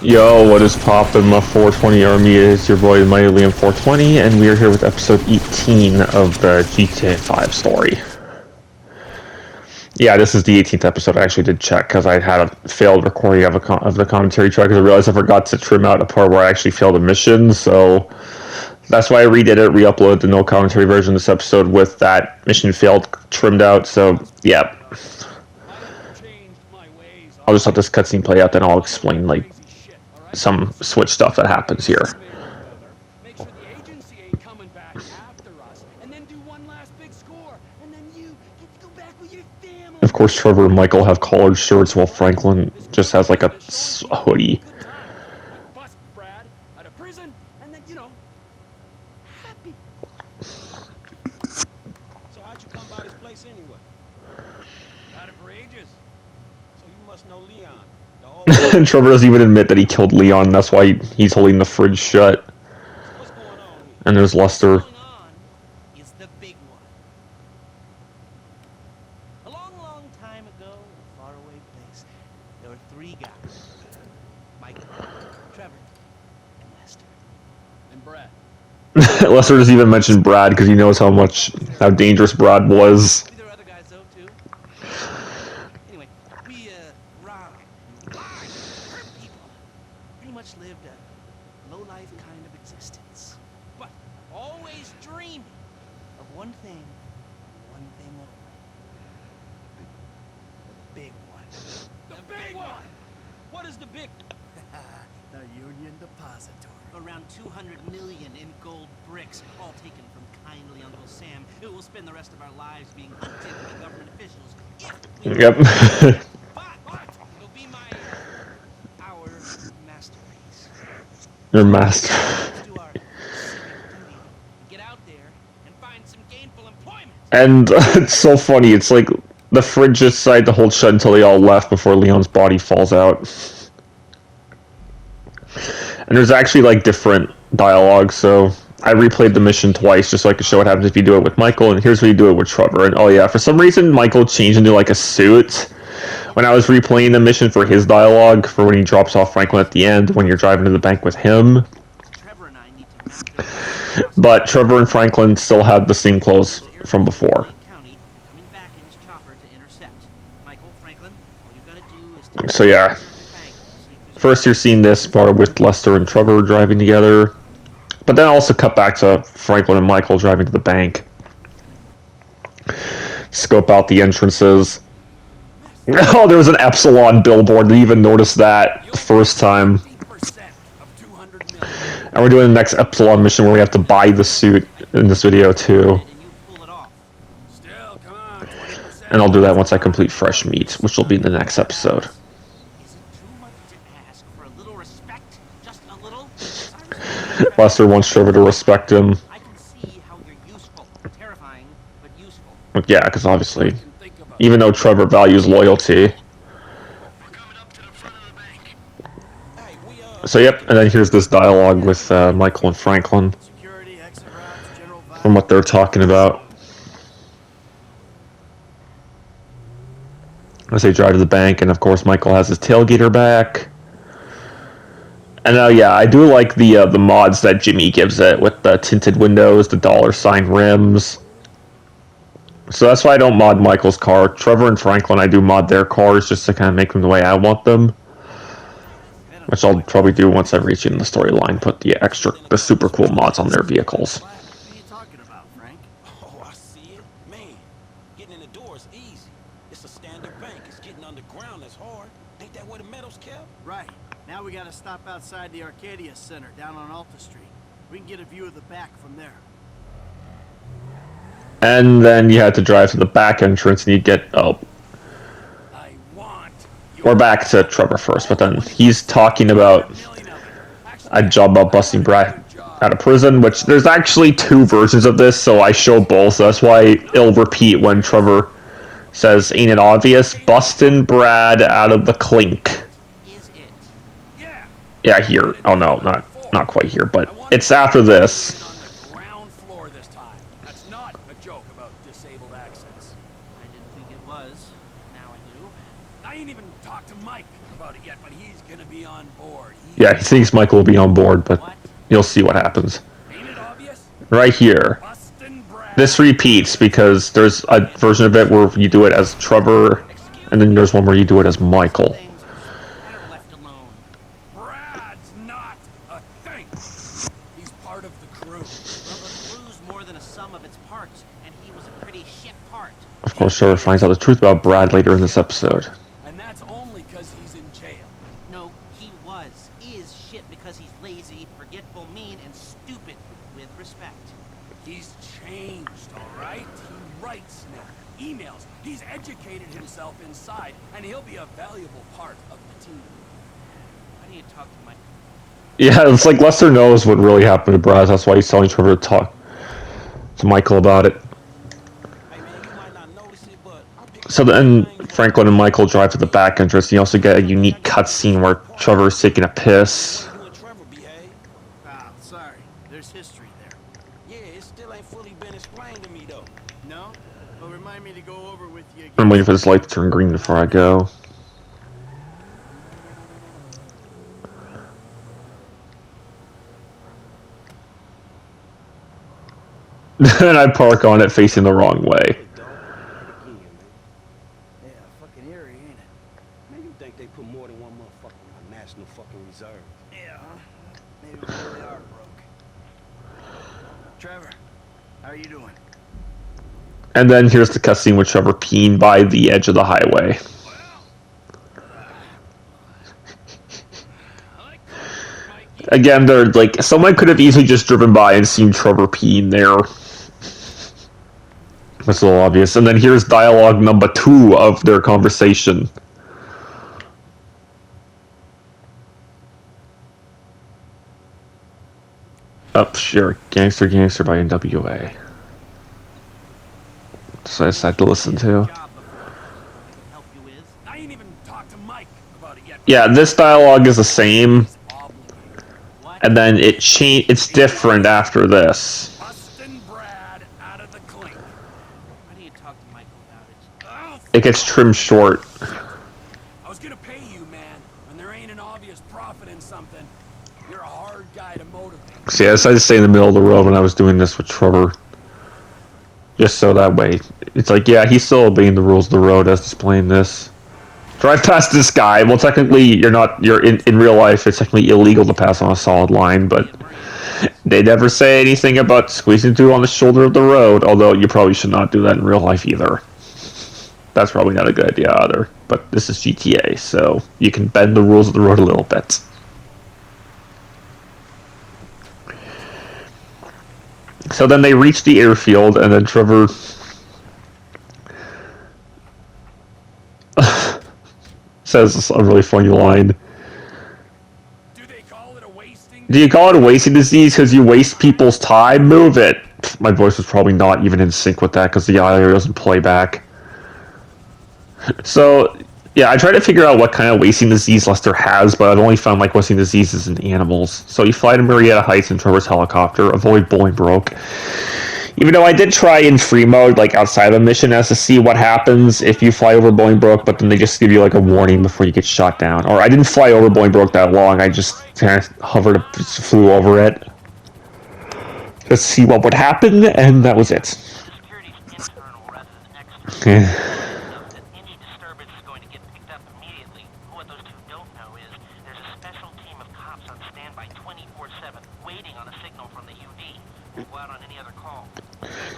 Yo, what is poppin', my 420 army? It's your boy Mighty Liam 420, and we are here with episode 18 of the GTA 5 story. Yeah, this is the 18th episode. I actually did check because I had a failed recording of the commentary track because I realized I forgot to trim out a part where I actually failed a mission, so that's why I redid it, re-uploaded the no commentary version of this episode with that mission failed trimmed out, so yeah. I'll just let this cutscene play out, then I'll explain, like, some switch stuff that happens here. Make sure the agency ain't coming back after us, and then do one last big score, and then you get to go back with your family. Of course, Trevor and Michael have collared shirts while Franklin just has like a hoodie. Bust Brad out of prison, and then happy. So how'd you come by this place anyway? Got it for ages. So you must know Leon. And Trevor doesn't even admit that he killed Leon. That's why he's holding the fridge shut. What's going on here? And there's Lester. What's going on is the big one. A long, long time ago, in a faraway place, there were three guys. Michael, Trevor, and Lester. And Brad. Lester doesn't even mention Brad because he knows how dangerous Brad was. Maybe there were other guys though too. Anyway, we robbed, lied, hurt people. Pretty much lived a low-life kind of existence, but always dreaming of one thing only: the big one. The big one! What is the big... The Union Depository. Around 200 million in gold bricks, all taken from kindly Uncle Sam, who will spend the rest of our lives being hunted by government officials if we Yep. But it'll be our masterpiece. Your master. Let's do our civic duty. Get out there and find some gainful employment. And it's so funny. It's like the fridge just decided to hold shut until they all left before Leon's body falls out. And there's actually like different dialogue, so I replayed the mission twice just so I could show what happens if you do it with Michael, and here's what you do it with Trevor. And oh yeah, for some reason Michael changed into like a suit when I was replaying the mission for his dialogue for when he drops off Franklin at the end when you're driving to the bank with him. Trevor and I need to master But Trevor and Franklin still had the same clothes from before. County, coming back in his chopper to intercept. Michael, Franklin, all you gotta do is So yeah. First, you're seeing this part with Lester and Trevor driving together, but then also cut back to Franklin and Michael driving to the bank. Scope out the entrances. Oh, there was an Epsilon billboard. Didn't even notice that the first time. 50% of 200 million. And we're doing the next Epsilon mission where we have to buy the suit in this video too. and you pull it off. Still, come on, 20%. And I'll do that once I complete Fresh Meat, which will be in the next episode. Is it too much to ask for a little respect? Just a little? Lester wants Trevor to respect him. I can see how you're useful. Terrifying, but useful. Yeah, because obviously, even though Trevor values loyalty. So yep, and then here's this dialogue with Michael and Franklin Security, exit routes, general vibe. from what they're talking about. As they drive to the bank, and of course Michael has his tailgater back. And yeah, I do like the mods that Jimmy gives it with the tinted windows, the $ rims. So that's why I don't mod Michael's car. Trevor and Franklin, I do mod their cars just to kind of make them the way I want them. Which I'll probably do once I reach in the storyline, put the super cool mods on their vehicles. What are you talking about, Frank? Oh, I see it. Man, getting in the door is easy. It's a standard bank. It's getting underground that's hard. Ain't that where the metal's kept? Right. Now we gotta stop outside the Arcadia Center down on Alta Street. We can get a view of the back from there. And then you had to drive to the back entrance and you get, I want we're back to Trevor first, but then he's talking about a job about busting Brad out of prison, which there's actually two versions of this, so I show both, so that's why it'll repeat when Trevor says, ain't it obvious? Busting Brad out of the clink. Is it? Yeah. Yeah, here. Oh no, not quite here, but it's after this. On the ground floor this time. That's not a joke about disabled access. I didn't think it was. Now I do. I ain't even talked to Mike about it yet, but he's gonna be on board. Yeah, he thinks Michael will be on board, but What? you'll see what happens. Ain't it obvious? Right here. Bustin' Brad. This repeats because there's a version of it where you do it as Trevor, and then there's one where you do it as Michael. Things are better left alone. Brad's not a thing. He's part of the crew. Well, the crew's more than a sum of its parts, and he was a pretty shit part. Of course, Trevor finds out the truth about Brad later in this episode. And that's only because he's in jail. No, is shit because he's lazy, forgetful, mean, and stupid, with respect. He's changed, all right? He writes now, emails. He's educated himself inside, and he'll be a valuable part of the team. Why do you talk to my... Yeah, it's like Lester knows what really happened to Brad. That's why he's telling Trevor to talk to Michael about it. Hey man, you might not notice it, but I picked So then Franklin and Michael drive to the back entrance. You also get a unique cutscene where Trevor is taking a piss. you and Trevor behave. Ah, sorry. There's history there. Yeah, it still ain't fully been explained to me though. No? Well, remind me to go over with you again. I'm waiting for this light to turn green before I go. And I park on it facing the wrong way. Yeah, fucking eerie, ain't it? Man, you think they put more than one motherfucker on the National fucking Reserve? Yeah, huh? Maybe we really are broke. Trevor, how are you doing? And then here's the cutscene with Trevor peeing by the edge of the highway. Again, they're like, someone could have easily just driven by and seen Trevor peeing there. That's a little obvious. And then here's dialogue number 2 of their conversation. Up, sure. Gangster Gangster by NWA. So I decided to listen to. Job before. Help you with. I ain't even talked to Mike about it yet. Yeah, this dialogue is the same, He's obligated. What? and then it's different after this. Bustin' Brad out of the clink. Why do you talk to Michael about it? Oh, It gets trimmed short. I was gonna pay you, man, when there ain't an obvious profit in something. You're a hard guy to motivate. See, I decided to stay in the middle of the road when I was doing this with Trevor. Just so that way, it's like, yeah, he's still obeying the rules of the road as displaying this. Drive past this guy. Well, technically, you're in real life, it's technically illegal to pass on a solid line, but they never say anything about squeezing through on the shoulder of the road, although you probably should not do that in real life either. That's probably not a good idea either. But this is GTA, so you can bend the rules of the road a little bit. So then they reach the airfield, and then Trevor says a really funny line. Do they call it a wasting? Do you call it a wasting disease because you waste people's time? Move it! My voice was probably not even in sync with that because the audio doesn't play back. So, yeah, I tried to figure out what kind of wasting disease Lester has, but I've only found like wasting diseases in animals. So you fly to Marietta Heights in Trevor's helicopter, avoid Bolingbroke. Even though I did try in free mode, like outside of a mission, as to see what happens if you fly over Bolingbroke, but then they just give you like a warning before you get shot down. Or I didn't fly over Bolingbroke that long, I just kind of hovered, just flew over it. Just see what would happen, and that was it. Security's internal rather than external. Yeah. That any disturbance is going to get picked up immediately. What those two don't know is there's a special team of cops on standby 24/7, waiting on a signal from the UD. We'll go out on any other call.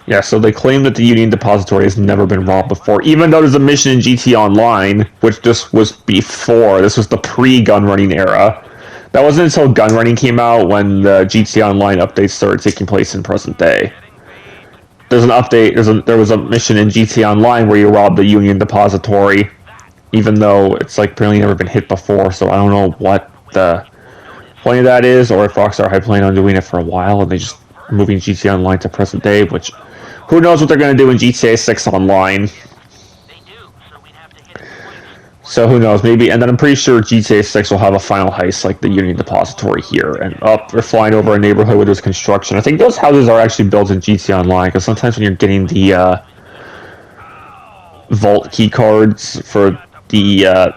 Yeah, so they claim that the Union Depository has never been robbed before, even though there's a mission in GT Online, which this was before. This was the pre-gun running era. That wasn't until gun running came out when the GT Online updates started taking place in present day. There's an update, there was a mission in GT Online where you robbed the Union Depository, even though it's like apparently never been hit before, so I don't know what the point of that is, or if Rockstar had planned on doing it for a while and they just moving GTA Online to present day, which who knows what they're going to do in GTA 6 Online. They do, so we'd have to hit it twice. So who knows, maybe, and then I'm pretty sure GTA 6 will have a final heist like the Union Depository here, and they're flying over a neighborhood where there's construction. I think those houses are actually built in GTA Online, because sometimes when you're getting the vault key cards for the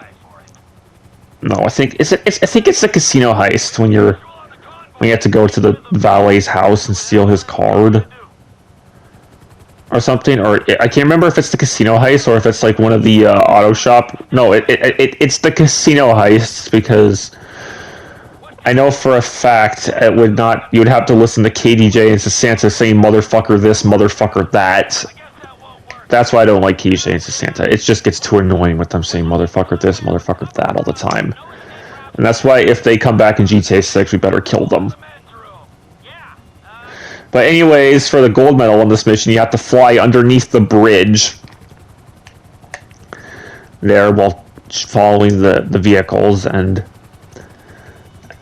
No, I think I think it's the casino heist when you have to go to the valet's house and steal his card or something. Or I can't remember if it's the casino heist or if it's like one of the auto shop. No, it's the casino heist because I know for a fact it would not. You would have to listen to KDJ and Santa saying "motherfucker this, motherfucker that." That's why I don't like KDJ and Santa. It just gets too annoying with them saying "motherfucker this, motherfucker that" all the time. And that's why if they come back in GTA 6, we better kill them. But anyways, for the gold medal on this mission, you have to fly underneath the bridge there while following the vehicles. And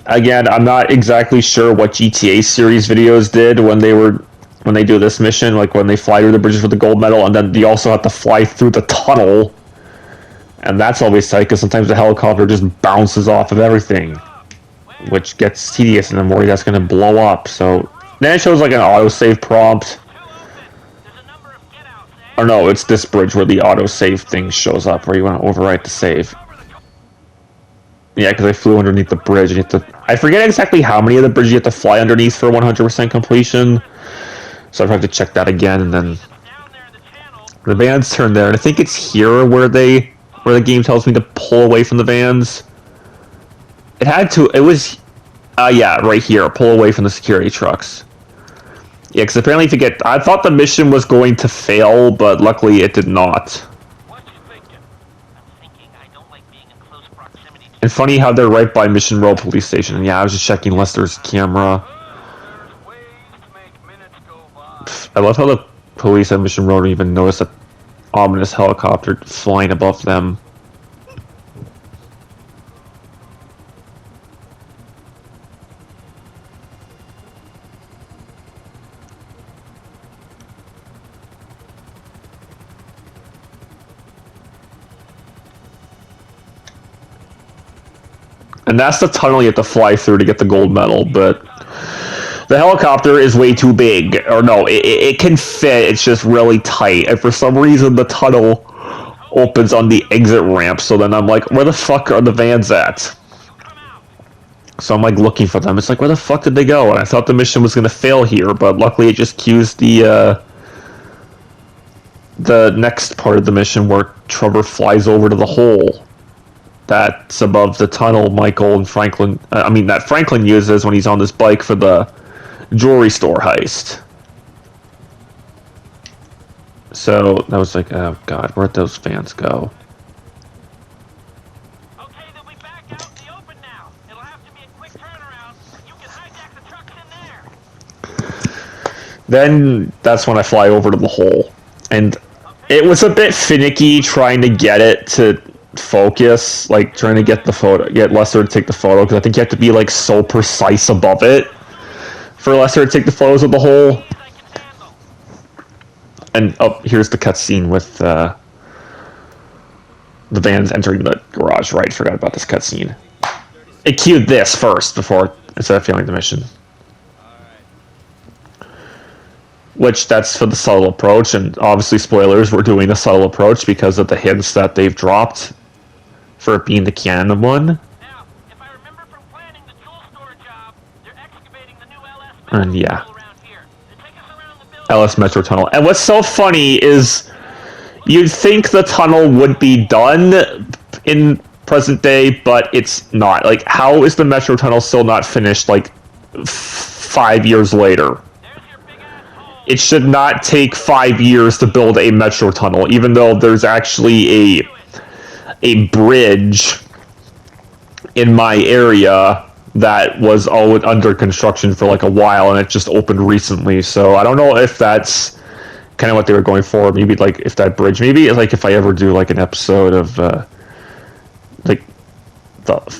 again, I'm not exactly sure what GTA series videos did when they do this mission, like when they fly through the bridges for the gold medal, and then they also have to fly through the tunnel. And that's always tight, because sometimes the helicopter just bounces off of everything, which gets tedious, and I'm worried that's going to blow up. So then it shows like an autosave prompt. Or no, it's this bridge where the autosave thing shows up, where you want to overwrite the save. Yeah, because I flew underneath the bridge, and you have to... I forget exactly how many of the bridges you have to fly underneath for 100% completion. So I have to check that again, and then... The vans turn there, and I think it's here where the game tells me to pull away from the vans. It had to... It was... yeah, right here. Pull away from the security trucks. Yeah, because apparently if you get... I thought the mission was going to fail, but luckily it did not. And funny how they're right by Mission Row Police Station. Yeah, I was just checking Lester's camera. I love how the police at Mission Row don't even notice that ominous helicopter flying above them. And that's the tunnel you have to fly through to get the gold medal, but the helicopter is way too big. Or no, it can fit, it's just really tight. And for some reason, the tunnel opens on the exit ramp, so then I'm like, where the fuck are the vans at? So I'm like looking for them. It's like, where the fuck did they go? And I thought the mission was going to fail here, but luckily it just cues the next part of the mission where Trevor flies over to the hole that's above the tunnel Michael and Franklin... that Franklin uses when he's on this bike for the jewelry store heist. So, that was like, oh god, where'd those vans go? Okay, they'll be back out in the open now. It'll have to be a quick turnaround. You can hijack the trucks in there. Then, that's when I fly over to the hole. And it was a bit finicky trying to get it to focus, like trying to get Lester to take the photo, because I think you have to be like so precise above it for Lester to take the photos of the hole. And here's the cutscene with the vans entering the garage. Right, forgot about this cutscene. It cued this first before instead of failing the mission. Which, that's for the subtle approach, and obviously spoilers, we're doing the subtle approach because of the hints that they've dropped for it being the canon one. Now, if I remember from planning the jewel store job, they're excavating the new LS Metro And yeah, tunnel around here. They take us around the building. LS Metro Tunnel. And what's so funny is you'd think the tunnel would be done in present day, but it's not. Like, how is the Metro Tunnel still not finished, like, 5 years later? It should not take 5 years to build a Metro Tunnel, even though there's actually a bridge in my area that was always under construction for like a while, and it just opened recently. So I don't know if that's kind of what they were going for. Maybe like if that bridge, maybe like if I ever do like an episode of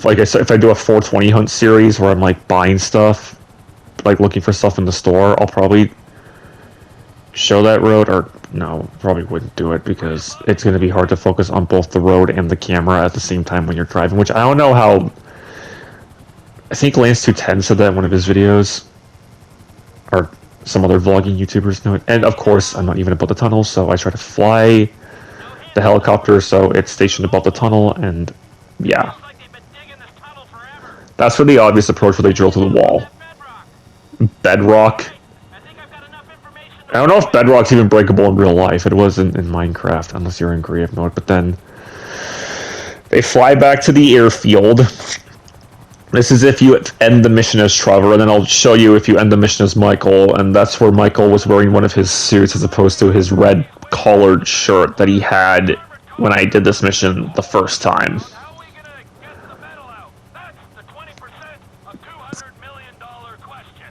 like I said, if I do a 420 hunt series where I'm like buying stuff, like looking for stuff in the store, I'll probably show that road. Or no, probably wouldn't do it because it's going to be hard to focus on both the road and the camera at the same time when you're driving, which I don't know how. I think Lance210 said that in one of his videos, or some other vlogging YouTubers know it. And of course, I'm not even above the tunnel, so I try to fly the helicopter so it's stationed above the tunnel, and yeah. That's for the obvious approach where they drill to the wall. Bedrock. I think I've got enough information. I don't know if Bedrock's even breakable in real life. It was in Minecraft, unless you're in grave mode. But then they fly back to the airfield. This is if you end the mission as Trevor, and then I'll show you if you end the mission as Michael, and that's where Michael was wearing one of his suits as opposed to his red collared shirt that he had when I did this mission the first time. How are we gonna get the metal out? That's the 20% of $200 million question.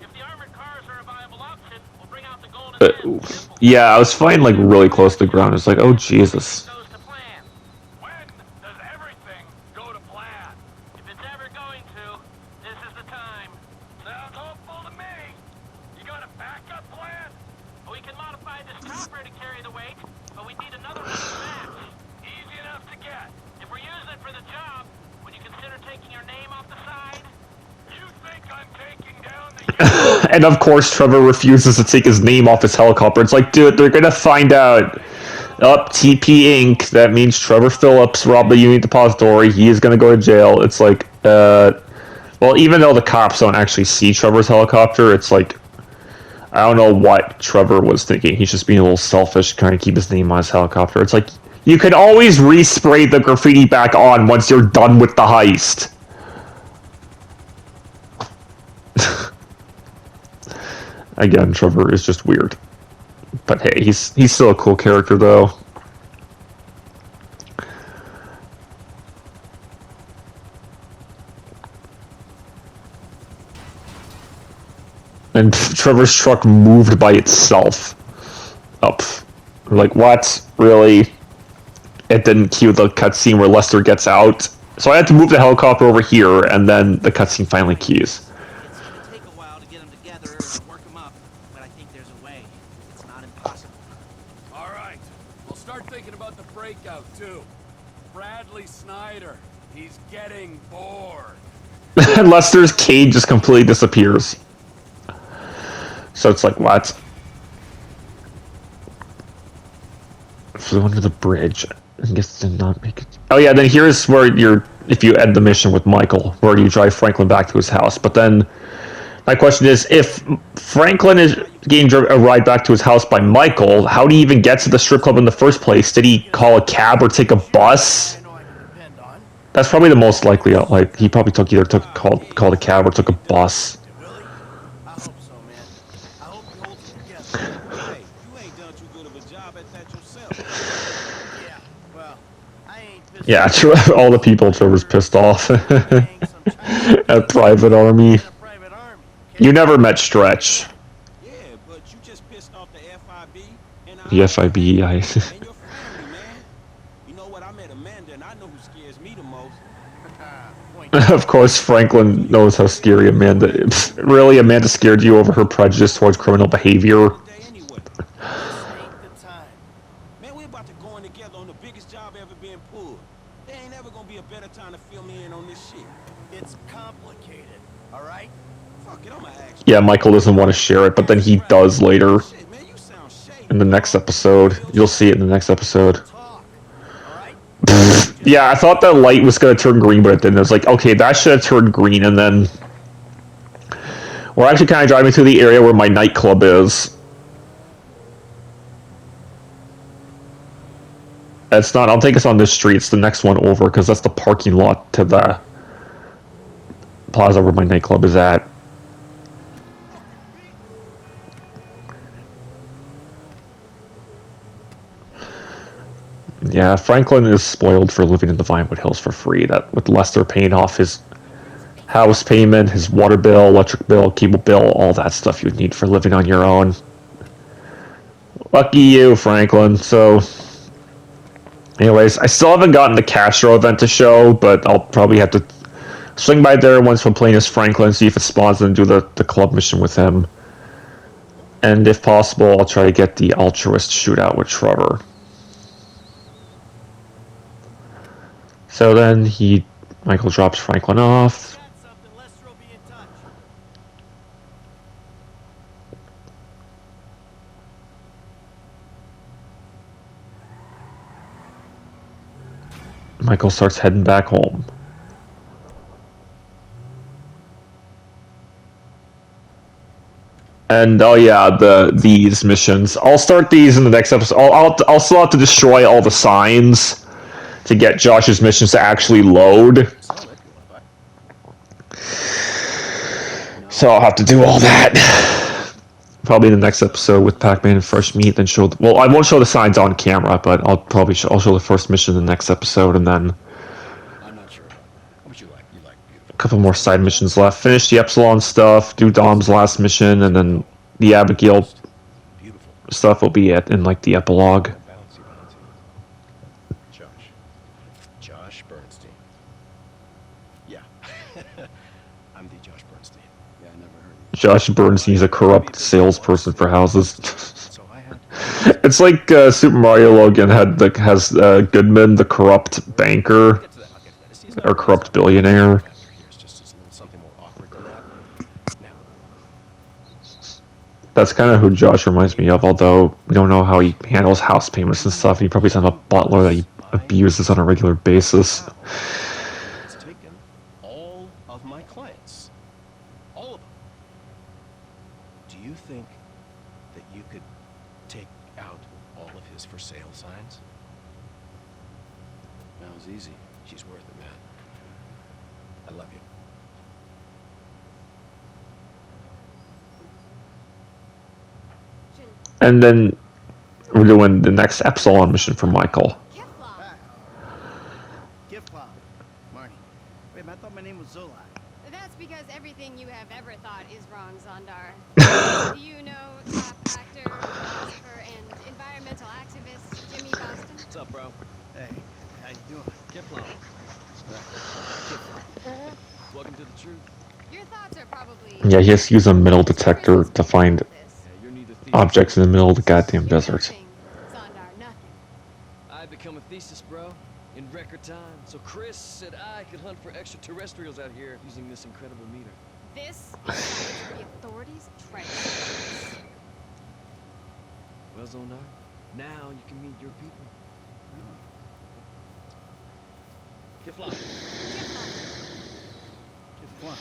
If the armored cars are a viable option, we'll bring out the golden man. Yeah, I was flying like really close to the ground. It's like, oh Jesus. Goes to plan. When does everything go to plan? If it's ever going to, this is the time. Sounds hopeful to me. You got a backup plan? We can modify this chopper to carry the weight, but we need another one to match. Easy enough to get. If we're using it for the job, would you consider taking your name off the side? You think I'm taking down the And of course, Trevor refuses to take his name off his helicopter. It's like, dude, they're gonna find out. Up, TP Inc. That means Trevor Phillips robbed the Union Depository. He is gonna go to jail. It's like, well, even though the cops don't actually see Trevor's helicopter, it's like, I don't know what Trevor was thinking. He's just being a little selfish, trying to keep his name on his helicopter. It's like, you can always respray the graffiti back on once you're done with the heist. Again, Trevor is just weird. But hey, he's still a cool character, though. And Trevor's truck moved by itself up. We're like, what? Really? It didn't cue the cutscene where Lester gets out. So I had to move the helicopter over here, and then the cutscene finally cues. It's gonna take a while to get them together and work them up, but I think there's a way. It's not impossible. All right. We'll start thinking about the breakout, too. Bradley Snyder. He's getting bored. And Lester's cage just completely disappears. So it's like, what? Flew under the bridge. I guess did not make it. Oh yeah, then here's where if you end the mission with Michael, where you drive Franklin back to his house. But then my question is, if Franklin is getting a ride back to his house by Michael, how did he even get to the strip club in the first place? Did he call a cab or take a bus? That's probably the most likely. Like, he probably called a cab or took a bus. I hope so, man. I hope he holds it together. Hey, you ain't done too good of a job at that yourself. Yeah, well, I ain't pissed Yeah, all the people Trevor's pissed off at Private Army. private army. You never met Stretch. Yeah, but you just pissed off the FIB and The FIB, and your family, man. You know what? I met Amanda, and I know who scares me the most. Of course, Franklin knows how scary Amanda is. Really, Amanda scared you over her prejudice towards criminal behavior. Day anyway. This ain't the time. Man, we about to go in together on the biggest job ever being pulled. There ain't ever gonna be a better time to fill me in on this shit. It's complicated, all right? Fuck it, I'ma ask you. Yeah, Michael doesn't want to share it, but then he does later Shit, man, you sound shady. in the next episode. You'll see it in the next episode. Talk, all right? Yeah, I thought the light was going to turn green, but it didn't. It was like, okay, that should have turned green, and then we're actually kind of driving through the area where my nightclub is. It's not, I don't think it's on this street, it's the next one over, because that's the parking lot to the plaza where my nightclub is at. Yeah, Franklin is spoiled for living in the Vinewood Hills for free. That with Lester paying off his house payment, his water bill, electric bill, cable bill, all that stuff you'd need for living on your own. Lucky you, Franklin. So, anyways, I still haven't gotten the Castro event to show, but I'll probably have to swing by there once we're playing as Franklin, see if it spawns, and do the club mission with him. And if possible, I'll try to get the altruist shootout with Trevor. So then Michael drops Franklin off. Got something, Lester will be in touch. Michael starts heading back home. And oh yeah, these missions. I'll start these in the next episode. I'll still have to destroy all the signs to get Josh's missions to actually load. So I'll have to do all that. Probably in the next episode with Pac-Man and Fresh Meat. Then show. Well, I won't show the signs on camera, but I'll probably I'll show the first mission in the next episode, and then I'm not sure about that. How much you like? You like beautiful. a couple more side missions left. Finish the Epsilon stuff. Do Dom's last mission, and then the Abigail Beautiful. stuff will be in like the epilogue. Bouncy, bouncy. Josh Bernstein. Yeah. I'm the Josh Bernstein. Yeah, I never heard of you. Josh Bernstein's a corrupt salesperson for houses. So I had It's like Super Mario Logan has Goodman, the corrupt banker or corrupt billionaire. here's just a little something more awkward than that. Now, That's kind of who Josh reminds me of, although we don't know how he handles house payments and stuff. He probably has a butler that he abuses on a regular basis. it's taken all of my clients. All of them. Do you think that you could take out all of his for sale signs? That was easy. She's worth it, man. I love you. And then we're doing the next Epsilon mission for Michael. Gift bomb. Marnie. Wait, I thought my name was Zola. That's because everything you have ever thought is wrong, Zondar. Do you know top actor, philosopher, and environmental activist Jimmy Boston? What's up, bro? Hey, how you doing? Kipling. Welcome to the truth. Your thoughts are probably... Yeah, he has to use a metal detector to find Yeah, you're neither thief. objects in the middle of the goddamn You're desert. nothing, Zondar, nothing. I become a thesis, bro, in record time. So Chris said I could hunt for extraterrestrials out here using this incredible meter. This is the authorities try to stop us. Well, Zondar, now you can meet your people. Kiflon. Gift bomb.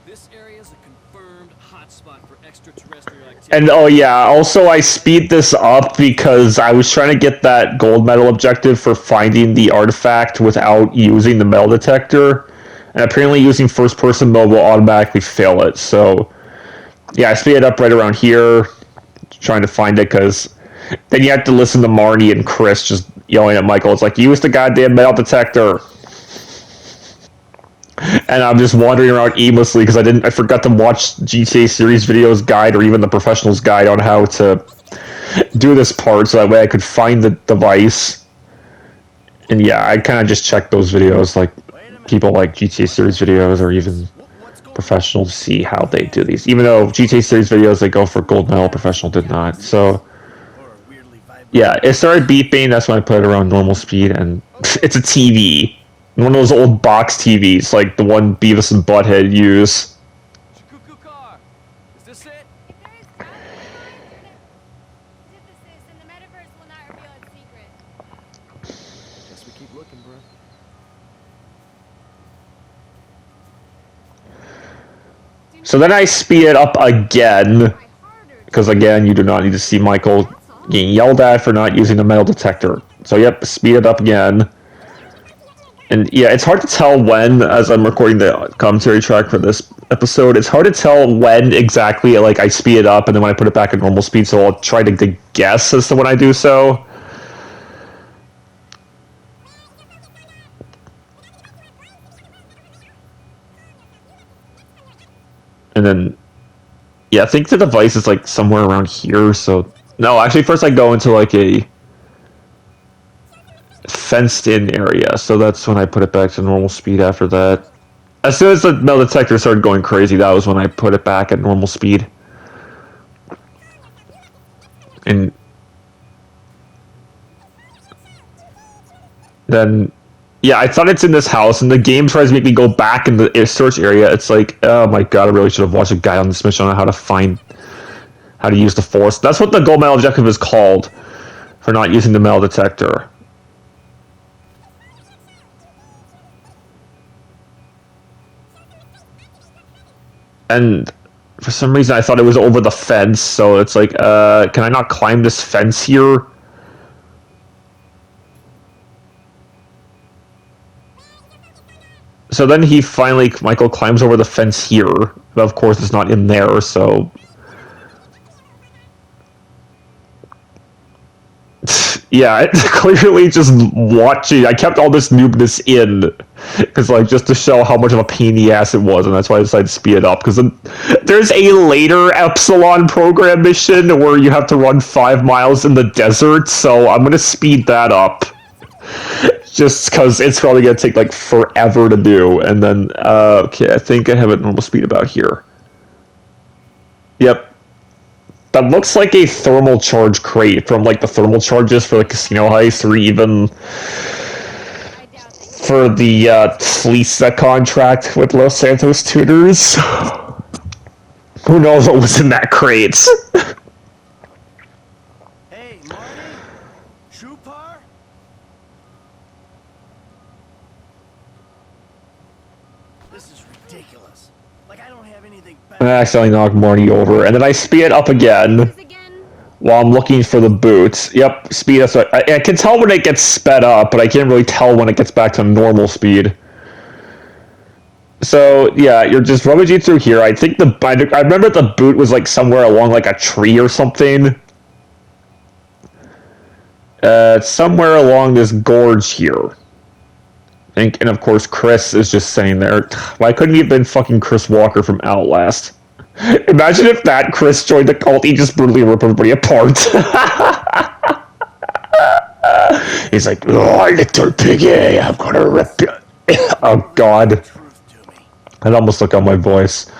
This area is a confirmed hotspot for extraterrestrial activity. And oh yeah, also I speed this up because I was trying to get that gold medal objective for finding the artifact without using the metal detector. And apparently using first person mode will automatically fail it. So yeah, I speed it up right around here, trying to find it, because then you have to listen to Marnie and Chris just yelling at Michael. It's like, use the goddamn metal detector. And I'm just wandering around aimlessly because I forgot to watch GTA series videos guide or even the professional's guide on how to do this part, so that way I could find the device. And yeah, I kind of just checked those videos, like people like GTA series videos or even professional, to see how they do these. Even though GTA series videos, they go for gold medal, professional did not. So yeah, it started beeping. That's when I put it around normal speed, and it's a TV. One of those old box TVs, like the one Beavis and Butthead use. Shikuku car. Is this it? If there is travel synthesis, and the metaverse will not reveal its secret. Guess we keep looking, bro. So then I speed it up again, Try harder because again, you do not need to see Michael getting yelled at for not using the metal detector. So yep, speed it up again. And yeah, it's hard to tell when, as I'm recording the commentary track for this episode, it's hard to tell when exactly like I speed it up and then when I put it back at normal speed, so I'll try to guess as to when I do so. And then, yeah, I think the device is like somewhere around here, so... No, actually first I go into like a fenced-in area, so that's when I put it back to normal speed after that. As soon as the metal detector started going crazy, that was when I put it back at normal speed. And then, yeah, I thought it's in this house, and the game tries to make me go back in the search area. It's like, oh my god, I really should have watched a guide on this mission on how to use the force. That's what the gold medal objective is called, for not using the metal detector. And For some reason, I thought it was over the fence, so it's like, can I not climb this fence here? So then he finally, Michael climbs over the fence here, but of course it's not in there, so... Yeah, clearly just watching, I kept all this noobness in, because like, just to show how much of a pain in the ass it was, and that's why I decided to speed it up, because there's a later Epsilon program mission where you have to run 5 miles in the desert, so I'm gonna speed that up. Just because it's probably going to take, like, forever to do. And then, okay, I think I have a normal speed about here. Yep. That looks like a thermal charge crate from, like, the thermal charges for the casino heist, or even for the, Felisa contract with Los Santos Tutors. Who knows what was in that crate? Hey, Marty? Trupar? This is ridiculous. Like, I don't have anything better. I accidentally knocked Marty over, and then I speed it up again while I'm looking for the boots. Yep, speed up. So I can tell when it gets sped up, but I can't really tell when it gets back to normal speed. So, yeah, you're just rummaging through here. I think I remember the boot was, like, somewhere along, like, a tree or something. Somewhere along this gorge here. I think, and of course, Chris is just sitting there. Why couldn't he have been fucking Chris Walker from Outlast? Imagine if that Chris joined the cult, he just brutally ripped everybody apart. He's like, oh, little piggy, I'm gonna rip you. Oh, God. That almost took out my voice.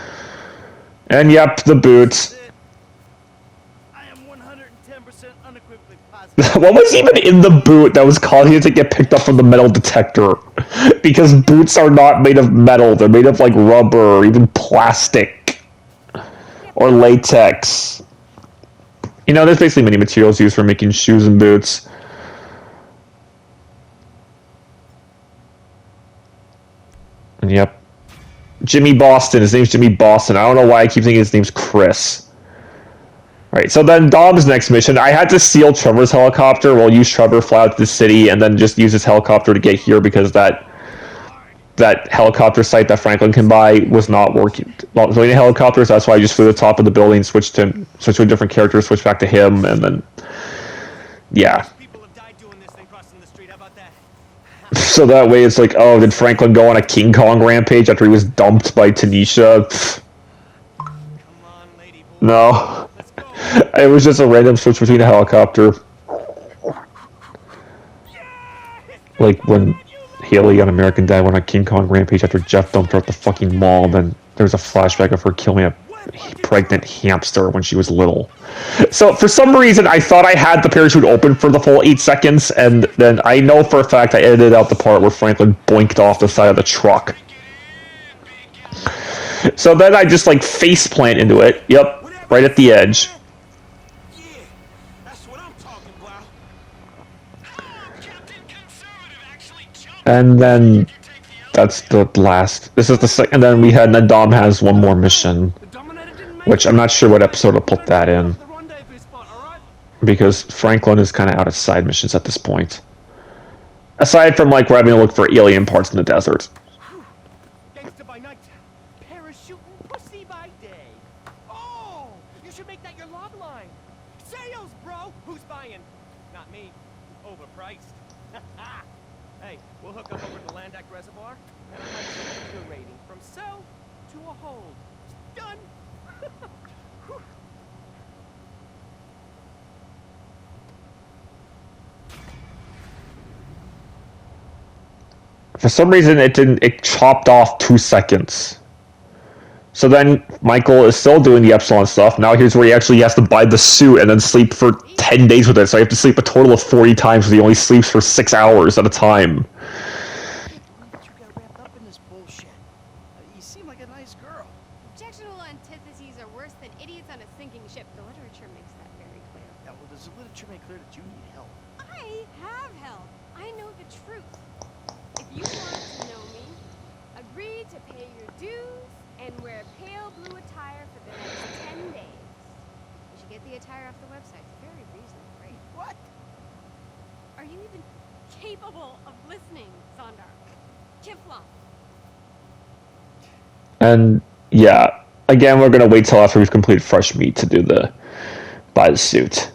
And yep, the boots. I am 110% unequivocally positive. What was even in the boot that was causing it to get picked up from the metal detector? Because boots are not made of metal, they're made of like rubber or even plastic. Or latex. You know, there's basically many materials used for making shoes and boots. And yep. Jimmy Boston. His name's Jimmy Boston. I don't know why I keep thinking his name's Chris. Alright, so then Dom's next mission, I had to steal Trevor's helicopter. We'll use Trevor, fly out to the city, and then just use his helicopter to get here because that helicopter site that Franklin can buy was not working. Well, so any helicopters, that's why I just flew to the top of the building, switched to a different character, switched back to him, and then... Yeah. So that way it's like, oh, did Franklin go on a King Kong rampage after he was dumped by Tanisha? No. It was just a random switch between a helicopter. Like when Haley on American Dad went on a King Kong rampage after Jeff dumped her at the fucking mall, then there was a flashback of her killing a pregnant hamster when she was little. So for some reason I thought I had the parachute open for the full 8 seconds, and then I know for a fact I edited out the part where Franklin boinked off the side of the truck. So then I just like face plant into it. Yep, right at the edge. And then that's the last. This is the second. And then we had Nadam has one more mission, which I'm not sure what episode to put that in, because Franklin is kind of out of side missions at this point. Aside from like we're having to look for alien parts in the desert. Gangsta by night, parachuting pussy by day. Oh, you should make that your log line. Sales, bro. Who's buying? Not me. Overpriced. Hey, we'll hook up over to the Landak Reservoir, and I might change your rating from sell to a hold. Done. For some reason, it chopped off 2 seconds. So then Michael is still doing the Epsilon stuff. Now here's where he actually has to buy the suit and then sleep for 10 days with it. So I have to sleep a total of 40 times, because he only sleeps for 6 hours at a time. You got wrapped up in this bullshit. You seem like a nice girl. Objectionable antitheses are worse than idiots on a sinking ship. The literature makes that very clear. Yeah, well, does the literature make clear that you need help? I have help. I know the truth. If you want to know me, agree to pay your dues and and wear pale blue attire for the next 10 days. You should get the attire off the website. It's very reasonable rate. What? Are you even capable of listening, Zondar? Kiflom. And yeah, again, we're gonna wait till after we've completed fresh meat to do the buy the suit.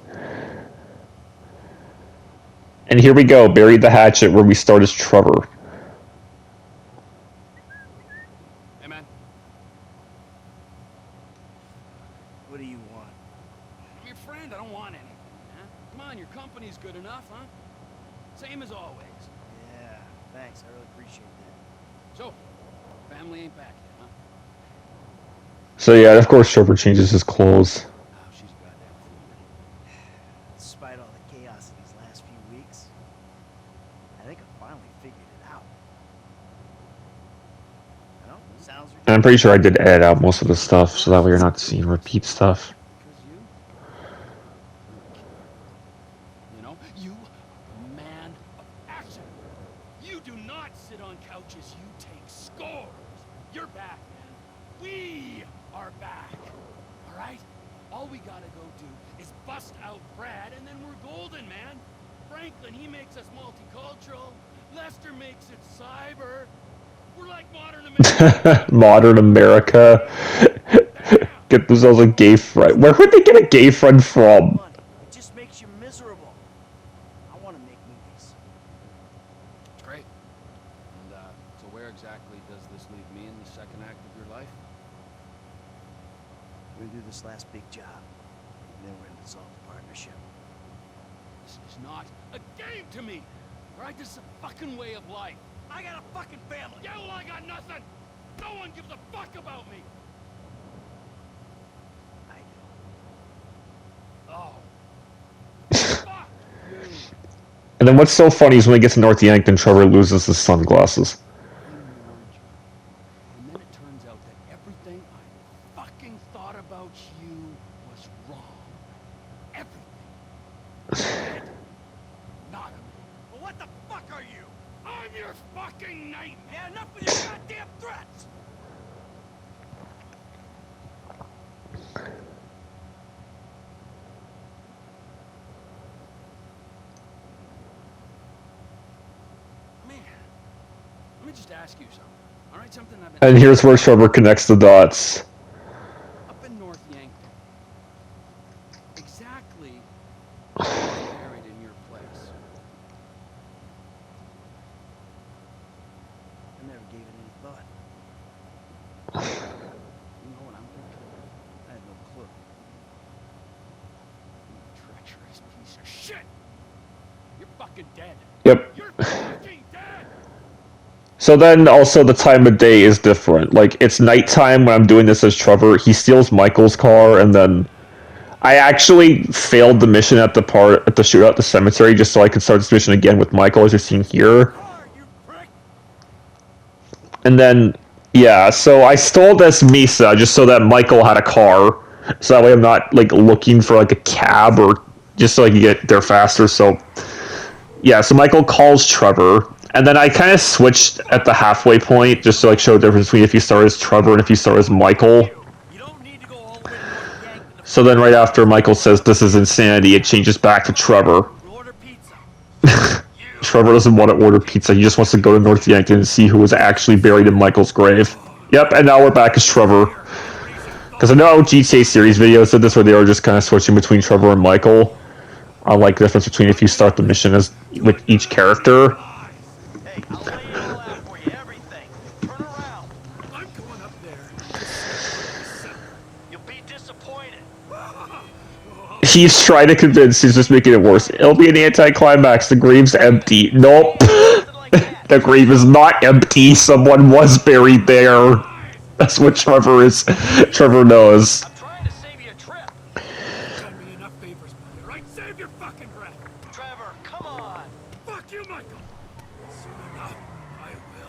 And here we go, buried the hatchet where we start as Trevor. Hey, man. What do you want? I'm your friend. I don't want anything, huh? Come on, your company's good enough, huh? Same as always. Yeah, thanks. I really appreciate that. So, family ain't back yet, huh? So yeah, of course Trevor changes his clothes. Oh, she's a goddamn fool. Despite all the chaos of these last few weeks, I think I finally figured it out. Well, sounds And I'm pretty sure I did edit out most of the stuff, so that way you're not seeing repeat stuff. Because you know, you are a man of action. You do not sit on couches, you take scores. You're back, man. We are back. All right? All we gotta go do is bust out Brad, and then we're golden, man. Franklin, he makes us multicultural. Lester makes it cyber. We're like modern America. Modern America. Get themselves a gay friend. Where would they get a gay friend from? fun. It just makes you miserable. I want to make movies. Great. And, so where exactly does this leave me in the second act of your life? We're gonna do this last big job, and then we're gonna dissolve the partnership. This is not a game to me. All right, this is a fucking way of life. I got a fucking family. Yeah, well, I got nothing. No one gives a fuck about me. I do. Oh. Fuck you. And then what's so funny is when he gets to North Yankton, Trevor loses his sunglasses. And then it turns out that everything I fucking thought about you was wrong. Everything. Not a me. Well, what the fuck are you? I'm your fucking nightmare. Yeah, enough with your goddamn threats. Man, let me just ask you something. All right, something I've been. And here's where Trevor connects the dots. Up in North Yankton. Exactly who was buried in your place. I never gave it any thought. You know what I'm thinking? I had no clue. You treacherous piece of shit! You're fucking dead. Yep. You're fucking dead! So then also the time of day is different. Like, it's nighttime when I'm doing this as Trevor. He steals Michael's car, and then I actually failed the mission at the shootout at the cemetery just so I could start this mission again with Michael, as you're seeing here. And then, yeah, so I stole this Mesa just so that Michael had a car. So that way I'm not, like, looking for, like, a cab or just so I can get there faster. So, yeah, so Michael calls Trevor. And then I kind of switched at the halfway point just to, like, show the difference between if you start as Trevor and if you start as Michael. You don't need to go all the way to North Yankton to So then right after Michael says this is insanity, it changes back to Trevor. order pizza. Trevor doesn't want to order pizza. He just wants to go to North Yankton and see who was actually buried in Michael's grave. Yep, and now we're back as Trevor. Because I know GTA series videos did this where they were just kind of switching between Trevor and Michael. Unlike the difference between if you start the mission as with each character. Hey, I'll lay it all out for you, everything. Turn around. I'm going up there. You'll be disappointed. He's trying to convince, he's just making it worse. It'll be an anticlimax, the grave's empty. Nope. The grave is not empty, someone was buried there. That's what Trevor is. Trevor knows. I'm trying to save you a trip. Done me enough favors, buddy, right? Save your fucking breath. Trevor, come on. Fuck you, Michael. Soon enough, I will.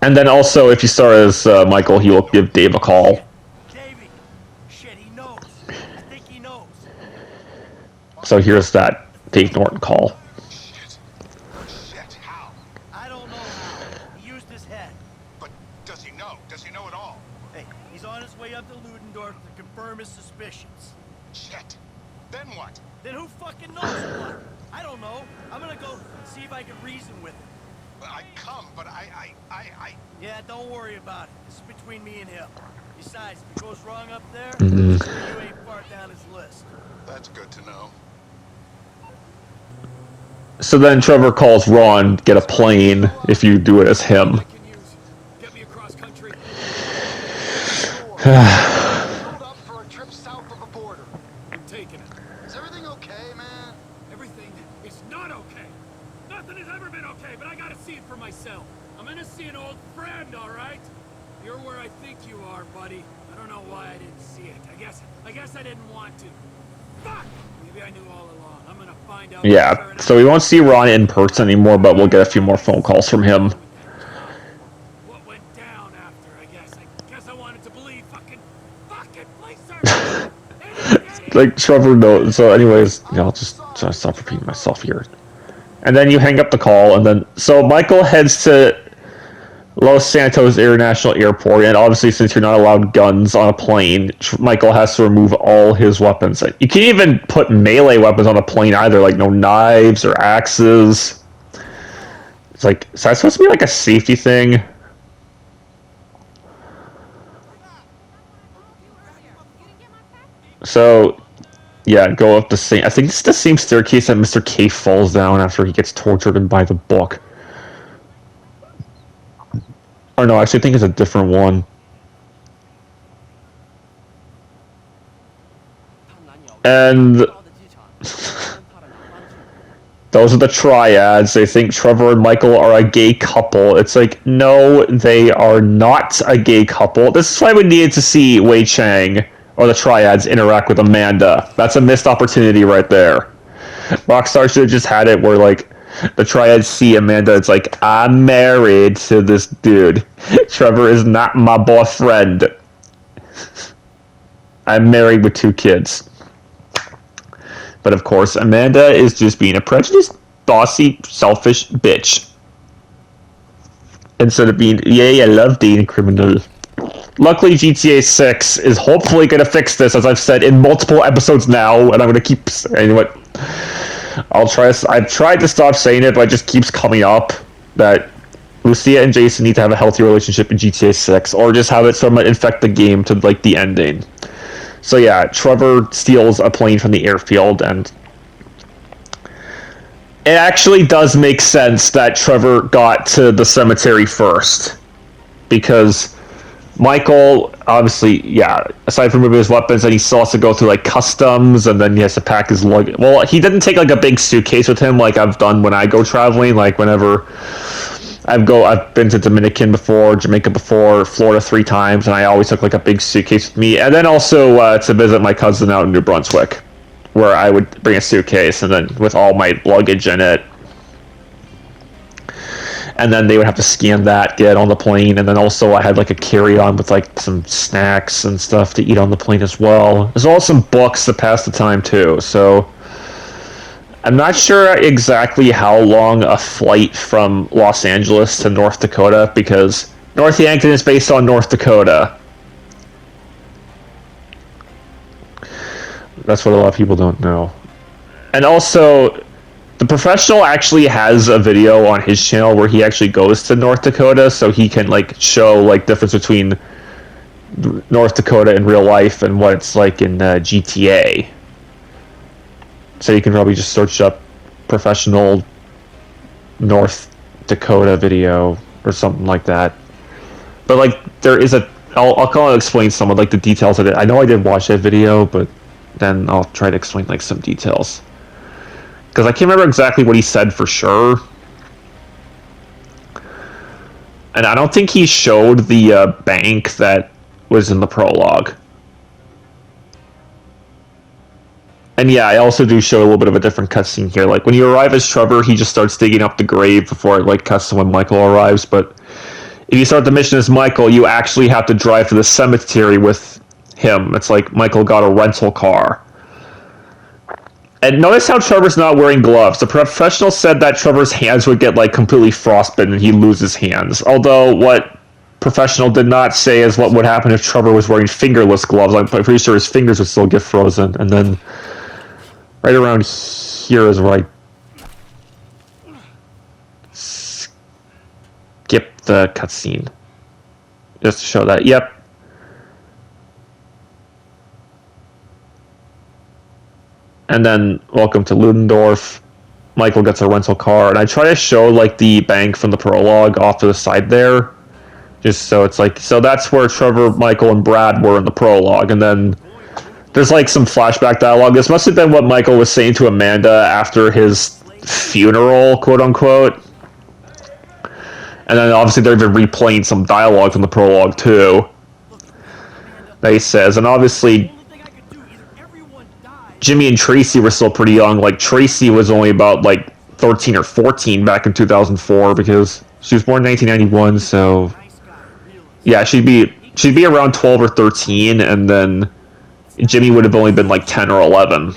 And then also, if you start as Michael, he will give Dave a call. Davey. Shit, he knows. I think he knows. So here's that Dave Norton call. I don't know how. He used his head. But does he he know? Does he know at all? Hey, he's on his way up to Ludendorff to confirm his suspicions. Shit. Then what? Then who fucking knows what? I don't know. I'm gonna go see if I can reason with him. Well, I'd come, but I... Yeah, don't worry about it. This is between me and him. Besides, if it goes wrong up there, Mhm. you ain't far down his list. That's good to know. So then Trevor calls Ron, get a plane if you do it as him. I can use. Get me across country. Hold up for a trip south of the border. I'm taking it. Is everything okay, man? Everything is not okay. Nothing has ever been okay, but I gotta see it for myself. I'm gonna see an old friend, all right? You're where I think you are, buddy. I don't know why I didn't see it. I guess I didn't want to. Fuck! Maybe I knew all along. I'm gonna find out. Yeah, so we won't see Ron in person anymore, but we'll get a few more phone calls from him. What went down after, I guess. I guess I wanted to believe fucking police service. Like, Trevor knows. So anyways, yeah, I'll just stop repeating myself here. And then you hang up the call, and then... So Michael heads to Los Santos International Airport, and obviously since you're not allowed guns on a plane, Michael has to remove all his weapons. You can't even put melee weapons on a plane either, like no knives or axes. It's like, is that supposed to be like a safety thing? So, yeah, go up the same... I think it's the same staircase that Mr. K falls down after he gets tortured by the book. Or no, actually I think it's a different one. And those are the triads. They think Trevor and Michael are a gay couple. It's like, no, they are not a gay couple. This is why we needed to see Wei Chang or the triads interact with Amanda. That's a missed opportunity right there. Rockstar should have just had it where, like, the triads see Amanda. It's like, I'm married to this dude. Trevor is not my boyfriend. I'm married with 2 kids. But of course, Amanda is just being a prejudiced, bossy, selfish bitch. Instead of being, yay, I love dating criminal. Luckily, GTA 6 is hopefully going to fix this, as I've said in multiple episodes now, and I'm going to keep saying what. I've tried to stop saying it, but it just keeps coming up that Lucia and Jason need to have a healthy relationship in GTA 6, or just have it somewhat infect the game to, like, the ending. So yeah, Trevor steals a plane from the airfield, and it actually does make sense that Trevor got to the cemetery first, because Michael, obviously, yeah, aside from removing his weapons, and he still has to go through, like, customs, and then he has to pack his luggage. Well, he didn't take, like, a big suitcase with him like I've done when I go traveling, like, whenever I've been to Dominican before, Jamaica before, Florida 3 times, and I always took, like, a big suitcase with me. And then also to visit my cousin out in New Brunswick, where I would bring a suitcase, and then with all my luggage in it. And then they would have to scan that, get on the plane, and then also I had, like, a carry-on with, like, some snacks and stuff to eat on the plane as well. There's also some books to pass the time, too, so I'm not sure exactly how long a flight from Los Angeles to North Dakota, because North Yankton is based on North Dakota. That's what a lot of people don't know. And also, the Professional actually has a video on his channel where he actually goes to North Dakota, so he can, like, show, like, difference between North Dakota in real life and what it's like in GTA. So you can probably just search up Professional North Dakota video or something like that. But, like, there is I'll kind of explain some of, like, the details of it. I know I did watch that video, but then I'll try to explain, like, some details. Because I can't remember exactly what he said for sure. And I don't think he showed the bank that was in the prologue. And yeah, I also do show a little bit of a different cutscene here. Like, when you arrive as Trevor, he just starts digging up the grave before it, like, cuts to when Michael arrives. But if you start the mission as Michael, you actually have to drive to the cemetery with him. It's like Michael got a rental car. And notice how Trevor's not wearing gloves. The Professional said that Trevor's hands would get, like, completely frostbitten and he'd lose his hands. Although, what Professional did not say is what would happen if Trevor was wearing fingerless gloves. I'm pretty sure his fingers would still get frozen. And then right around here is where I skip the cutscene. Just to show that. Yep. And then, welcome to Ludendorff. Michael gets a rental car, and I try to show like the bank from the prologue off to the side there, just so it's like, so that's where Trevor, Michael, and Brad were in the prologue, and then there's like some flashback dialogue. This must have been what Michael was saying to Amanda after his funeral, quote unquote. And then obviously they're even replaying some dialogue from the prologue too. That he says, and obviously Jimmy and Tracy were still pretty young. Like, Tracy was only about, like, 13 or 14 back in 2004, because she was born in 1991, so... Yeah, she'd be around 12 or 13, and then Jimmy would have only been, like, 10 or 11.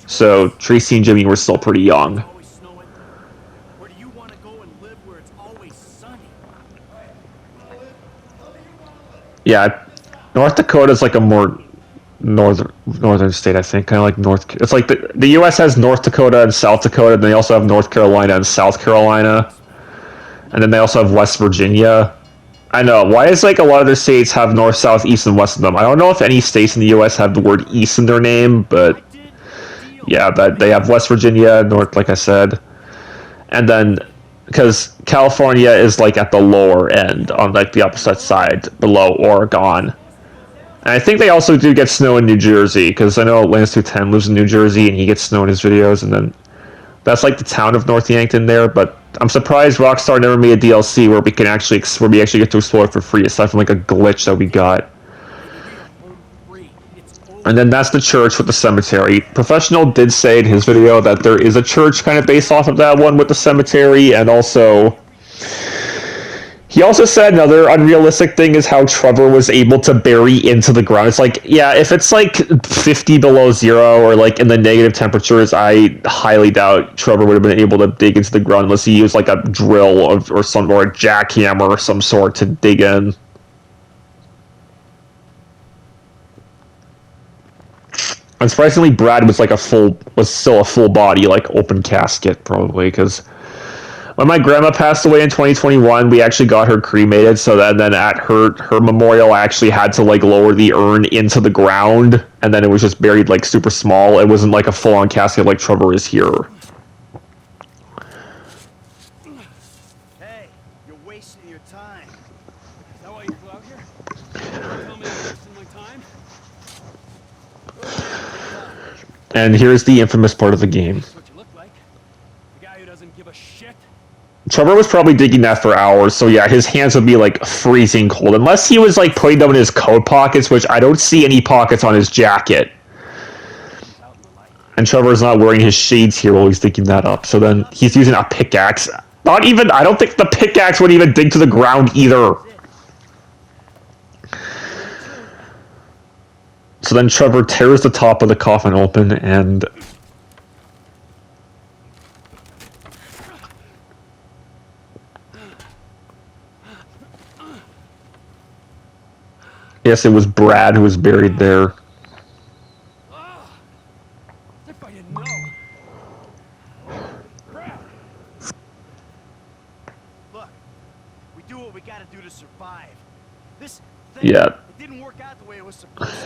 So, Tracy and Jimmy were still pretty young. Yeah, North Dakota's, like, a more... northern state, I think, kind of like North. It's like the U.S. has North Dakota and South Dakota, and they also have North Carolina and South Carolina, and then they also have West Virginia. I know, why is like a lot of their states have North, South, East, and West of them? I don't know if any states in the U.S. have the word East in their name, but yeah, that they have West Virginia, North, like I said, and then because California is like at the lower end on like the opposite side, below Oregon. And I think they also do get snow in New Jersey, because I know Lance210 lives in New Jersey, and he gets snow in his videos, and then that's like the town of North Yankton there, but I'm surprised Rockstar never made a DLC where we actually get to explore it for free, aside from like a glitch that we got. And then that's the church with the cemetery. Professional did say in his video that there is a church kind of based off of that one with the cemetery, and also... He also said another unrealistic thing is how Trevor was able to bury into the ground. It's like, yeah, if it's like 50 below zero or like in the negative temperatures, I highly doubt Trevor would have been able to dig into the ground unless he used like a drill or a jackhammer or some sort to dig in. And surprisingly, Brad was like still a full body, like open casket probably, because when my grandma passed away in 2021, we actually got her cremated, so then at her memorial, I actually had to like lower the urn into the ground, and then it was just buried like super small. It wasn't like a full-on casket like Trevor is here. Hey, you're wasting your time. Is that why you're out here? Tell me I'm wasting my time? And here's the infamous part of the game. That's what you look like. The guy who doesn't give a shit. Trevor was probably digging that for hours, so yeah, his hands would be like freezing cold, unless he was like putting them in his coat pockets, which I don't see any pockets on his jacket. And Trevor's not wearing his shades here while he's digging that up, so then he's using a pickaxe. Not even, I don't think the pickaxe would even dig to the ground either. So then Trevor tears the top of the coffin open, and yes, it was Brad who was buried there. If I didn't know. Brad. Look, we do what we gotta do to survive. This thing, Yeah. it didn't work out the way it was supposed to.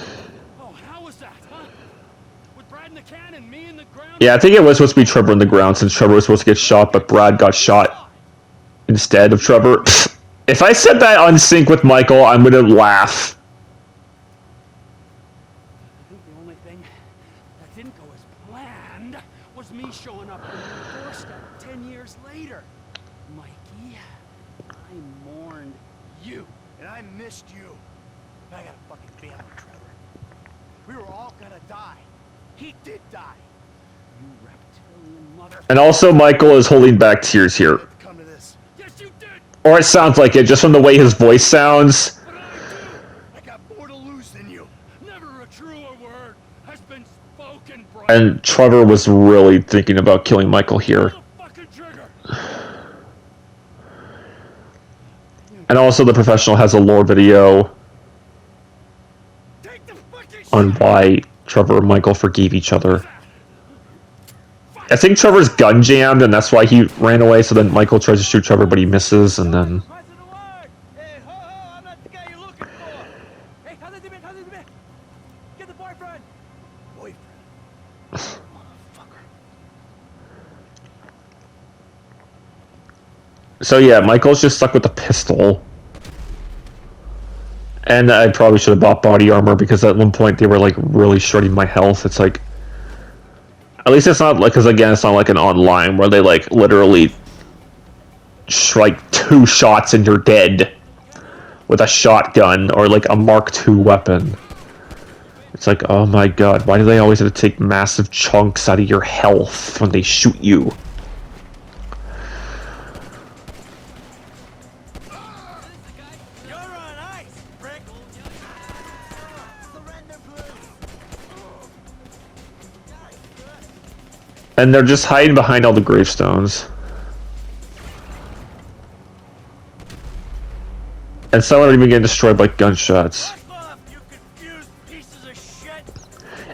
Oh, how was that, huh? With Brad in the can and me in the ground? Yeah, I think it was supposed to be Trevor on the ground, since Trevor was supposed to get shot, but Brad got shot instead of Trevor. If I said that on sync with Michael, I'm gonna laugh. I think the only thing that didn't go as planned was me showing up on your doorstep 10 years later. Mikey, I mourned you. And I missed you. I got a fucking family, Trevor. We were all gonna die. He did die. You reptilian mother. And also, Michael is holding back tears here. Come to this. Yes, you did. Or it sounds like it, just from the way his voice sounds. But I do. I got more to lose than you. Never a truer word has been spoken, bro. And Trevor was really thinking about killing Michael here. Pull the fucking trigger. You And also, the professional has a lore video Take the fucking on shot. why Trevor and Michael forgave each other. I think Trevor's gun jammed, and that's why he ran away. So then Michael tries to shoot Trevor, but he misses, and then Passing the word. Hey, ho, ho, I'm not the guy you're looking for. Hey, how's it been? How's it been? Get the boyfriend. Boyfriend? Motherfucker. so yeah, Michael's just stuck with the pistol. And I probably should have bought body armor because at one point they were like really shredding my health. It's like, at least it's not like, because again, it's not like an online where they like literally like 2 shots and you're dead with a shotgun or like a Mark II weapon. It's like, oh my god, why do they always have to take massive chunks out of your health when they shoot you? You're on ice, prick. Surrender, please. And they're just hiding behind all the gravestones. And some are even getting destroyed by gunshots. Fuck off, you confused pieces of shit.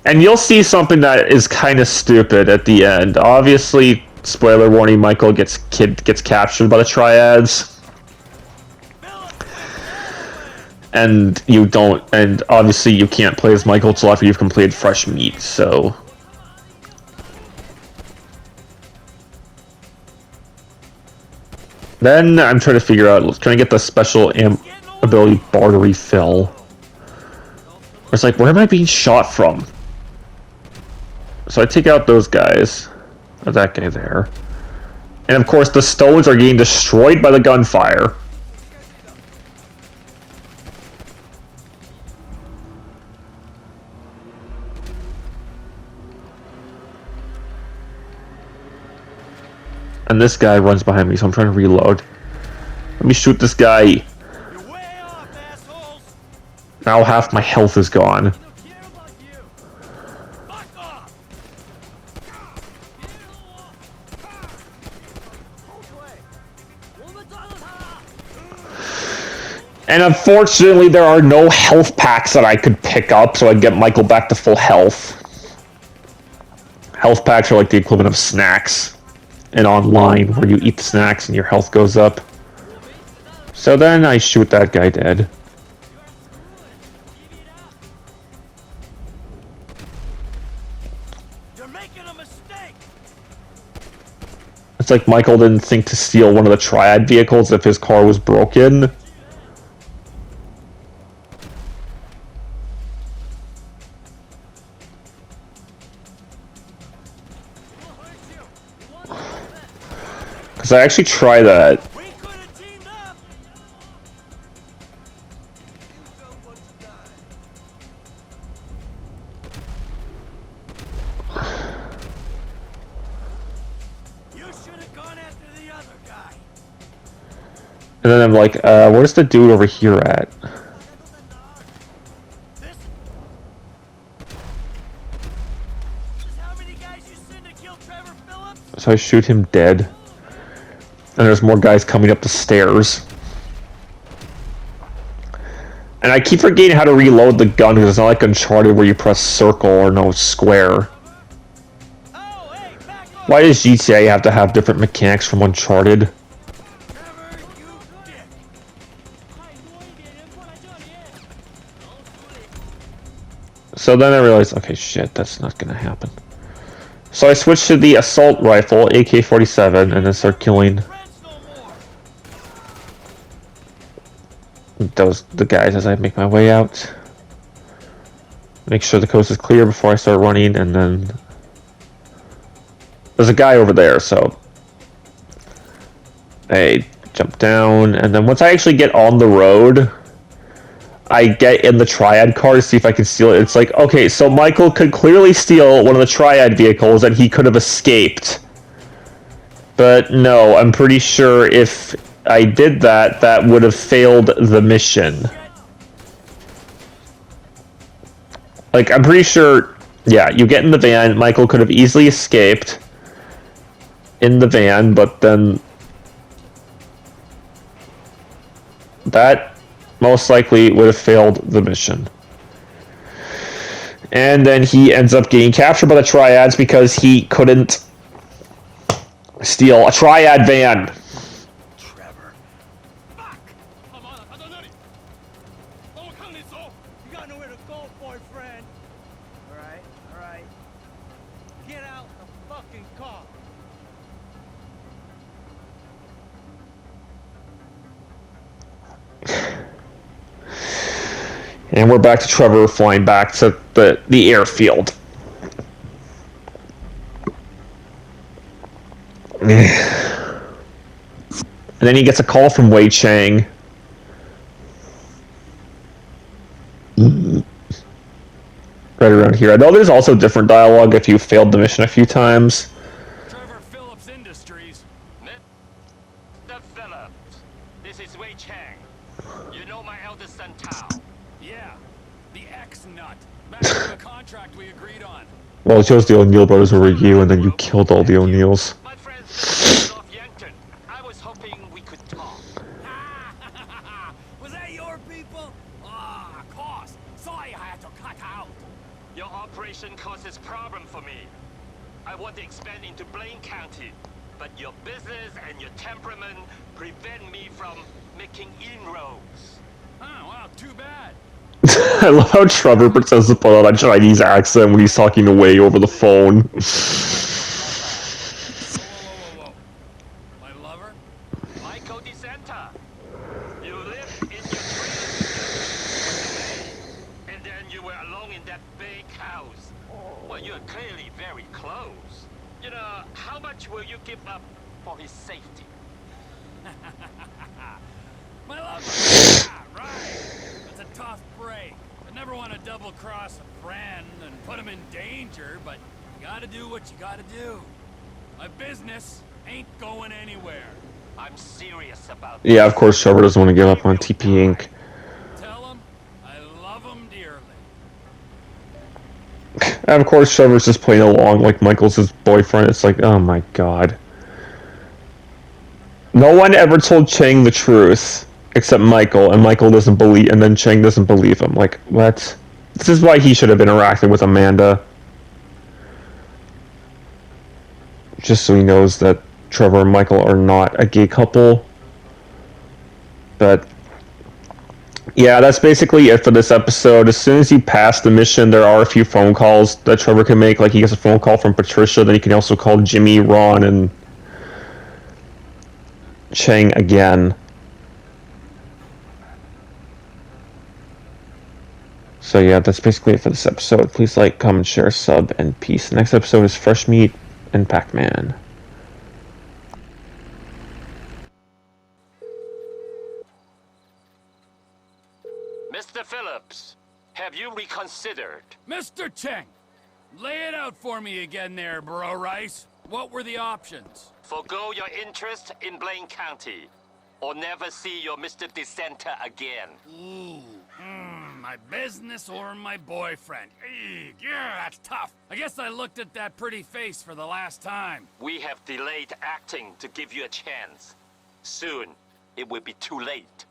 And you'll see something that is kind of stupid at the end. Obviously, spoiler warning, Michael gets captured by the Triads. And you don't, and obviously you can't play as Michael till after you've completed fresh meat, so. Then I'm trying to figure out, trying to get the special ability bar to refill. It's like, where am I being shot from? So I take out those guys, or that guy there. And of course the stones are getting destroyed by the gunfire. And this guy runs behind me, so I'm trying to reload. Let me shoot this guy. You're way off, assholes. Now half my health is gone. I don't care about you. Fuck off. And unfortunately, there are no health packs that I could pick up, so I'd get Michael back to full health. Health packs are like the equivalent of snacks in online, where you eat the snacks and your health goes up. So then I shoot that guy dead. You're making a mistake. It's like Michael didn't think to steal one of the Triad vehicles if his car was broken. Because I actually try that. We could have teamed up. You don't want to die. You should have gone after the other guy. And then I'm like, where's the dude over here at? This is how many guys you send to kill Trevor Phillips? So I shoot him dead. And there's more guys coming up the stairs. And I keep forgetting how to reload the gun because it's not like Uncharted where you press circle or no square. Oh, hey, back off. Why does GTA have to have different mechanics from Uncharted? Trevor, you dick. So then I realized, okay, shit, that's not gonna happen. So I switched to the assault rifle, AK-47, and then start killing the guys as I make my way out. Make sure the coast is clear before I start running, and then there's a guy over there, so I jump down, and then once I actually get on the road, I get in the Triad car to see if I can steal it. It's like, okay, so Michael could clearly steal one of the Triad vehicles and he could have escaped. But no, I'm pretty sure if I did that, that would have failed the mission. Like, I'm pretty sure, yeah, you get in the van, Michael could have easily escaped in the van, but then that most likely would have failed the mission. And then he ends up getting captured by the Triads because he couldn't steal a Triad van. Trevor. Fuck! You got nowhere to go, boyfriend. All right. Get out the fucking car. And we're back to Trevor flying back to the airfield. And then he gets a call from Wei Chang. Right around here. I know there's also different dialogue if you failed the mission a few times. Trevor Phillips Industries. Mr. Phillips, this is Wei Chang. You know my eldest son Tao. Yeah, the ex-nut. Back to the contract we agreed on. Well, it shows the O'Neill brothers over you, and then you killed all the O'Neills. My friends North Yankton. I was hoping we could talk. Was that your people? Ah, of course. Sorry I had to cut out. Your operation causes problem for me. I want to expand into Blaine County, but your business and your temperament prevent me from making inroads. Oh, well, too bad. I love how Trevor pretends to put on a Chinese accent when he's talking to Wei over the phone. Whoa. My lover? Michael DeSanta, you lived in your trailer and then you were alone in that big house. Well, you're clearly very close. You know, how much will you give up for his safety? My lover! Yeah, right. That's a tough break. I never want to double-cross a friend and put him in danger, but you gotta do what you gotta do. My business ain't going anywhere. I'm serious about Yeah, of course Trevor doesn't want to give up on TP Inc. Tell him I love him dearly. And of course Trevor's just playing along like Michael's his boyfriend. It's like, oh my god. No one ever told Chang the truth except Michael, and Michael doesn't believe, and then Chang doesn't believe him. Like, what? This is why he should have interacted with Amanda. Just so he knows that Trevor and Michael are not a gay couple. But yeah, that's basically it for this episode. As soon as you pass the mission, there are a few phone calls that Trevor can make. Like, he gets a phone call from Patricia, then he can also call Jimmy, Ron, and Chang again. So yeah, that's basically it for this episode. Please like, comment, share, sub, and peace. The next episode is Fresh Meat and Pac-Man. Mr. Phillips, have you reconsidered? Mr. Cheng, lay it out for me again there, Bro Rice. What were the options? Forgo your interest in Blaine County, or never see your Mr. DeSanta again. Ooh, my business or my boyfriend. Eek, yeah, that's tough. I guess I looked at that pretty face for the last time. We have delayed acting to give you a chance. Soon, it will be too late.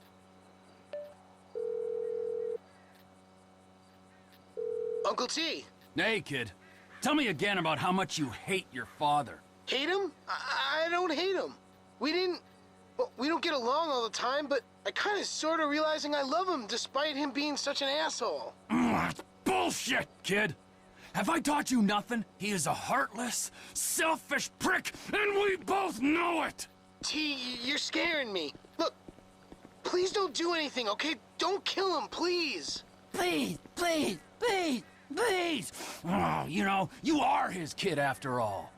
Uncle T. Hey, kid. Tell me again about how much you hate your father. Hate him? I don't hate him. We don't get along all the time, but I kind of sort of realizing I love him despite him being such an asshole. That's bullshit, kid. Have I taught you nothing? He is a heartless, selfish prick, and we both know it! T, you're scaring me. Look, please don't do anything, okay? Don't kill him, please. Please, please, please, please! Oh, you know, you are his kid after all.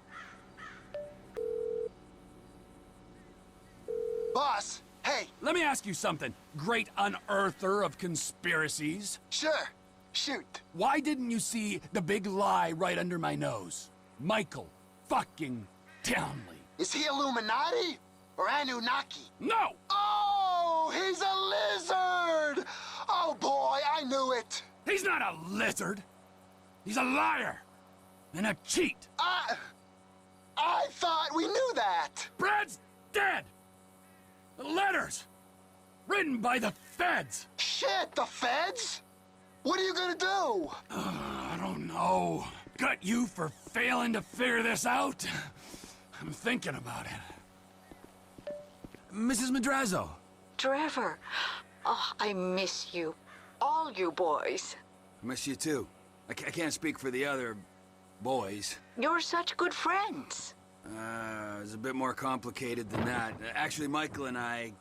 Boss, hey. Let me ask you something, great unearther of conspiracies. Sure, shoot. Why didn't you see the big lie right under my nose? Michael fucking Townley. Is he Illuminati or Anunnaki? No! Oh, he's a lizard! Oh boy, I knew it. He's not a lizard. He's a liar. And a cheat. I thought we knew that. Brad's dead. The letters. Written by the feds! Shit, the feds? What are you gonna do? I don't know. Gut you for failing to figure this out? I'm thinking about it. Mrs. Madrazo. Trevor, oh, I miss you. All you boys. I miss you too. I can't speak for the other boys. You're such good friends. It's a bit more complicated than that. Actually, Michael and I,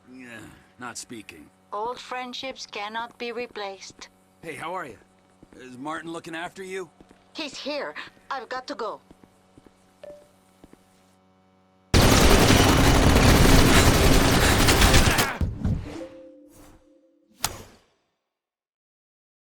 not speaking. Old friendships cannot be replaced. Hey, how are you? Is Martin looking after you? He's here. I've got to go.